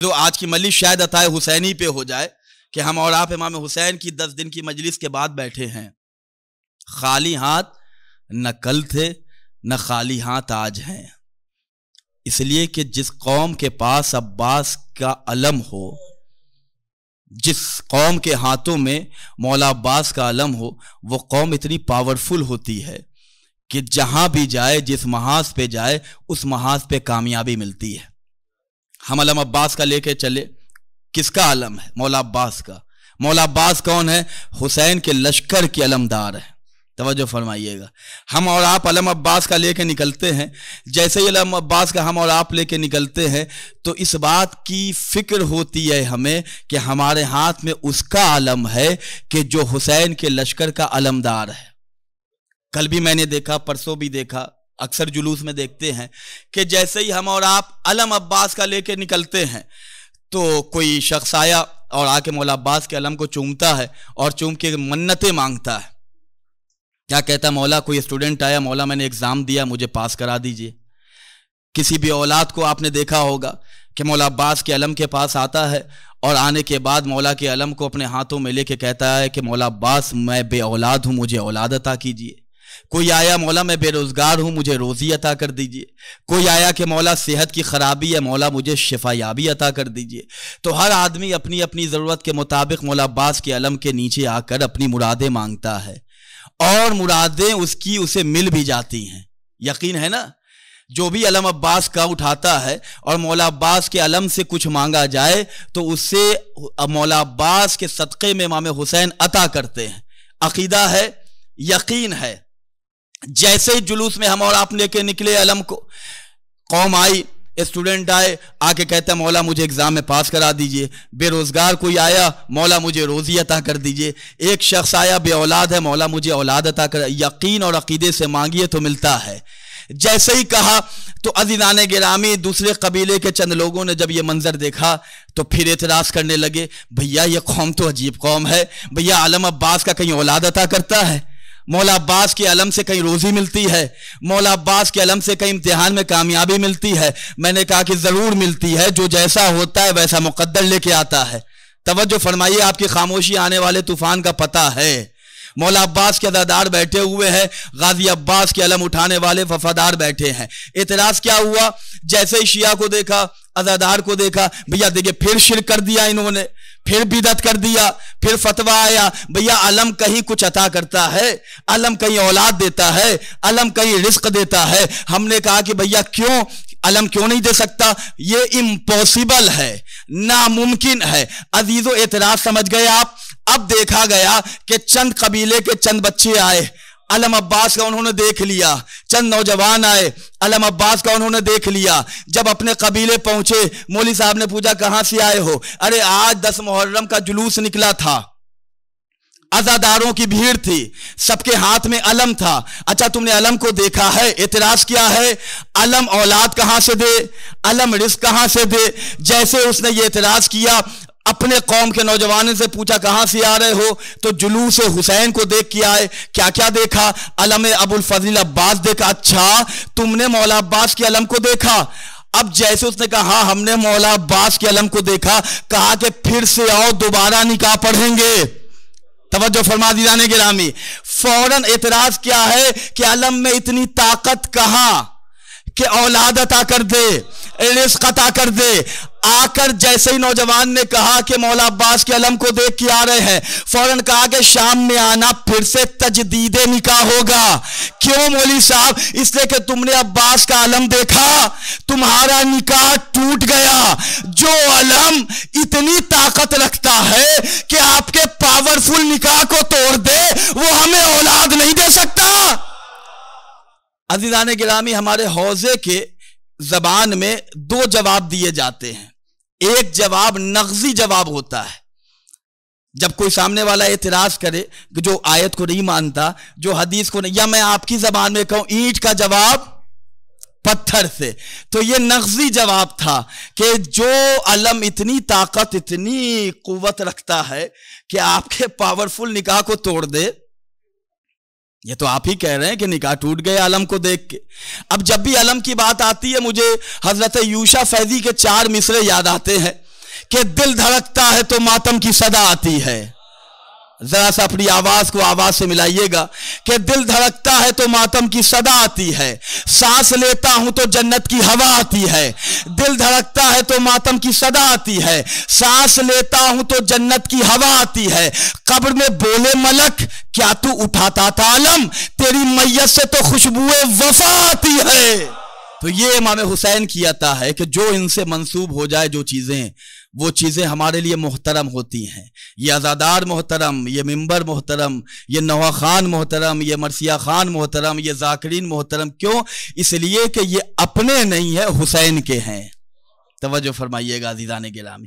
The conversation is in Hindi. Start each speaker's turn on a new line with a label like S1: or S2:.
S1: तो आज की मजलिस शायद अताए हुसैनी पे हो जाए कि हम और आप इमाम हुसैन की 10 दिन की मजलिस के बाद बैठे हैं। खाली हाथ न कल थे न खाली हाथ आज हैं, इसलिए कि जिस कौम के पास अब्बास का अलम हो, जिस कौम के हाथों में मौला अब्बास का अलम हो, वो कौम इतनी पावरफुल होती है कि जहां भी जाए, जिस महाज पे जाए, उस महाज पे कामयाबी मिलती है। हम अलम अब्बास का लेके चले। किसका अलम है? मौला अब्बास का। मौला अब्बास कौन है? हुसैन के लश्कर के अलमदार है। तवज्जो फरमाइएगा। हम और आप अलम अब्बास का लेके निकलते हैं। जैसे ही अलम अब्बास का हम और आप लेके निकलते हैं तो इस बात की फिक्र होती है हमें कि हमारे हाथ में उसका अलम है कि जो हुसैन के लश्कर का अलमदार है। कल भी मैंने देखा, परसों भी देखा, अक्सर जुलूस में देखते हैं कि जैसे ही हम और आप अलम अब्बास का लेके निकलते हैं तो कोई शख्स आया और आके मौला अब्बास के अलम को चूमता है और चूम के मन्नतें मांगता है। क्या कहता है? मौला, कोई स्टूडेंट आया, मौला मैंने एग्जाम दिया, मुझे पास करा दीजिए। किसी भी औलाद को आपने देखा होगा कि मौला अब्बास के अलम के पास आता है और आने के बाद मौला के अलम को अपने हाथों में लेके कहता है कि मौला अब्बास, मैं बे औलाद हूं, मुझे औलाद अता कीजिए। कोई आया, मौला मैं बेरोजगार हूं, मुझे रोजी अता कर दीजिए। कोई आया कि मौला सेहत की खराबी है, मौला मुझे शिफायाबी अता कर दीजिए। तो हर आदमी अपनी अपनी जरूरत के मुताबिक मौला अब्बास के अलम के नीचे आकर अपनी मुरादें मांगता है और मुरादें उसकी उसे मिल भी जाती हैं। यकीन है ना? जो भी अलम अब्बास का उठाता है और मौला अब्बास के अलम से कुछ मांगा जाए तो उससे मौला अब्बास के सदक़े में इमाम हुसैन अता करते हैं। अकीदा है, यकीन है। जैसे ही जुलूस में हम और आप लेके निकले अलम को, कौम आई, स्टूडेंट आए, आके कहता है मौला मुझे एग्जाम में पास करा दीजिए। बेरोजगार कोई आया, मौला मुझे रोजी अता कर दीजिए। एक शख्स आया बे औलाद है, मौला मुझे औलाद अता कर। यकीन और अकीदे से मांगिए तो मिलता है। जैसे ही कहा तो अज़ीज़ाने गिरामी, दूसरे कबीले के चंद लोगों ने जब ये मंजर देखा तो फिर एतराज करने लगे, भैया ये कौम तो अजीब कौम है। भैया अलम अब्बास का कहीं औलाद अता करता है? मौला अब्बास के अलम से कहीं रोजी मिलती है? मौला अब्बास के अलम से कहीं इम्तिहान में कामयाबी मिलती है? मैंने कहा कि जरूर मिलती है। जो जैसा होता है वैसा मुकद्दर लेके आता है। तवज्जो फरमाइए, आपकी खामोशी आने वाले तूफान का पता है। मौला अब्बास के अज़ादार बैठे हुए हैं, गाजी अब्बास के अलम उठाने वाले वफादार बैठे हैं। एतराज क्या हुआ? जैसे ही शिया को देखा, अज़ादार को देखा, भैया देखिए फिर शिरक कर दिया इन्होंने, फिर बिदअत कर दिया। फिर फतवा आया, भैया अलम कहीं कुछ अता करता है, अलम कहीं औलाद देता है, अलम कहीं रिस्क देता है। हमने कहा कि भैया क्यों अलम क्यों नहीं दे सकता? ये इम्पॉसिबल है, नामुमकिन है। अजीजों, एतराज समझ गए आप? अब देखा गया कि चंद कबीले के चंद बच्चे आए, अलम अब्बास का उन्होंने देख लिया। चंद नौजवान आए, अलम अब्बास का उन्होंने देख लिया। जब अपने कबीले पहुंचे, मौली साहब ने पूछा कहां से आए हो? अरे आज 10 मुहर्रम का जुलूस निकला था, अज़ादारों की भीड़ थी, सबके हाथ में अलम था। अच्छा, तुमने अलम को देखा है? एतराज क्या है? अलम औलाद कहां से दे, अलम रिस्क कहां से दे? जैसे उसने ये एतराज किया, अपने कौम के नौजवानों से पूछा कहां से आ रहे हो? तो जुलूस हुसैन को देख के आए। क्या क्या देखा? अलम अबुल फजल अब्बास देखा। अच्छा, तुमने मौला अब्बास के अलम को देखा? अब जैसे उसने कहा हाँ हमने मौला अब्बास के अलम को देखा, कहा कि फिर से आओ, दोबारा निकाह पढ़ेंगे। तवज्जो फरमा दीदाने गिरामी। फौरन एतराज क्या है कि अलम में इतनी ताकत कहां कि औलाद अता कर दे, रिस्क अता कर दे। आकर जैसे ही नौजवान ने कहा कि मौला अब्बास के अलम को देख के आ रहे हैं, फौरन कहा कि शाम में आना, फिर से तजदीदे निकाह होगा। क्यों मौली साहब? इसलिए कि तुमने अब्बास का अलम देखा, तुम्हारा निकाह टूट गया। जो अलम इतनी ताकत रखता है कि आपके पावरफुल निकाह को तोड़ दे, वो हमें औलाद नहीं दे सकता। अज़ीज़ाने गिरामी, हमारे हौजे के जबान में 2 जवाब दिए जाते हैं। एक जवाब नग़ज़ी जवाब होता है, जब कोई सामने वाला एतराज करे कि जो आयत को नहीं मानता, जो हदीस को नहीं, या मैं आपकी जबान में कहूं ईंट का जवाब पत्थर से, तो ये नग़ज़ी जवाब था कि जो अलम इतनी ताकत, इतनी कुव्वत रखता है कि आपके पावरफुल निकाह को तोड़ दे। ये तो आप ही कह रहे हैं कि निकाह टूट गए अलम को देख के। अब जब भी अलम की बात आती है, मुझे हजरत यूशा फैजी के 4 मिसरे याद आते हैं। कि दिल धड़कता है तो मातम की सदा आती है। जरा सा अपनी आवाज को आवाज से मिलाइएगा कि दिल धड़कता है तो मातम की सदा आती है, सांस लेता हूं तो जन्नत की हवा आती है। दिल धड़कता है तो मातम की सदा आती है, सांस लेता हूं तो जन्नत की हवा आती है। कब्र में बोले मलक क्या तू उठाता था अलम, तेरी मैयत से तो खुशबुए वफा आती है। तो ये इमाम हुसैन की अता है कि जो इनसे मंसूब हो जाए जो चीजें, वो चीजें हमारे लिए मोहतरम होती हैं। ये अज़ादार मोहतरम, ये मिंबर मोहतरम, ये नवा खान मोहतरम, ये मरसिया खान मोहतरम, ये जाकिरीन मोहतरम। क्यों? इसलिए कि ये अपने नहीं है, हुसैन के हैं। तवज्जो फरमाइएगा अज़ीज़ान गिरामी।